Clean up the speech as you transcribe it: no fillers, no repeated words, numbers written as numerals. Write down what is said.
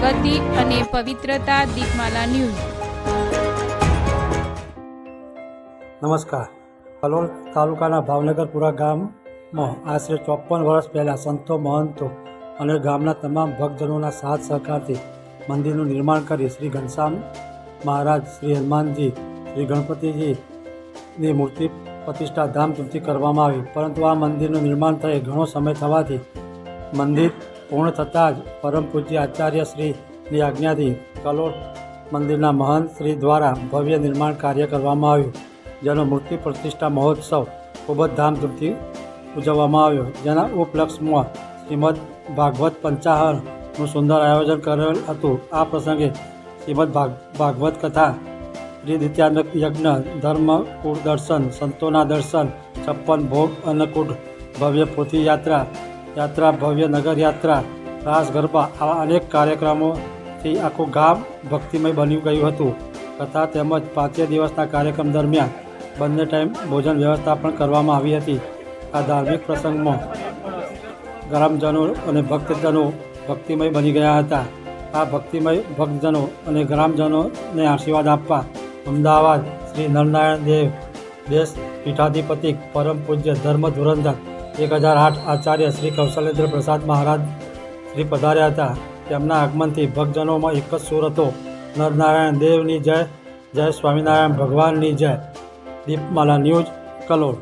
પ્રગતિ અને પવિત્રતા દીપમાલા ન્યૂઝ। નમસ્કાર। કલોલ તાલુકાના ભાવનગરપુરા ગામમાં આશરે 54 વર્ષ પહેલાં સંતો, મહંતો અને ગામના તમામ ભક્તજનોના સાથ સહકારથી મંદિરનું નિર્માણ કરી શ્રી ઘનશ્યામ મહારાજ, શ્રી હનુમાનજી, શ્રી ગણપતિજીની મૂર્તિ પ્રતિષ્ઠા ધામધૂમથી કરવામાં આવી। પરંતુ આ મંદિરનું નિર્માણ થયે ઘણો સમય થવાથી મંદિર પૂર્ણ થતાં જ પરમ પૂજ્ય આચાર્ય શ્રીની આજ્ઞાથી કલોલ મંદિરના મહંત શ્રી દ્વારા ભવ્ય નિર્માણ કાર્ય કરવામાં આવ્યું, જેનો મૂર્તિ પ્રતિષ્ઠા મહોત્સવ ખૂબ જ ધામધૂમથી ઉજવવામાં આવ્યો, જેના ઉપલક્ષમાં શ્રીમદ ભાગવત પંચાહરનું સુંદર આયોજન કરેલ હતું। આ પ્રસંગે શ્રીમદ ભાગવત કથા, ત્રિદિત્યાનક યજ્ઞ, ધર્મકૂળ દર્શન, સંતોના દર્શન, 56 ભોગ અન્નકૂટ, ભવ્ય પોથી યાત્રા, ભવ્ય નગર યાત્રા, રાસ ગરબા, આવા અનેક કાર્યક્રમોથી આખું ગામ ભક્તિમય બની ગયું હતું। કથા તેમજ 5 દિવસના કાર્યક્રમ દરમિયાન બંને ટાઈમ ભોજન વ્યવસ્થા પણ કરવામાં આવી હતી। આ ધાર્મિક પ્રસંગમાં ગ્રામજનો અને ભક્તજનો ભક્તિમય બની ગયા હતા। આ ભક્તિમય ભક્તજનો અને ગ્રામજનોને આશીર્વાદ આપવા અમદાવાદ શ્રી નરનારાયણ દેવ દેશ પીઠાધિપતિ પરમ પૂજ્ય ધર્મ ધુરંધર 1008 આચાર્ય શ્રી કૌશલેન્દ્ર પ્રસાદ મહારાજ શ્રી પધાર્યા હતા। તેમના આગમનથી ભક્તજનોમાં એક જ સૂર હતો, નરનારાયણ દેવની જય, જય સ્વામિનારાયણ ભગવાનની જય। દીપમાલા ન્યૂઝ, કલોલ।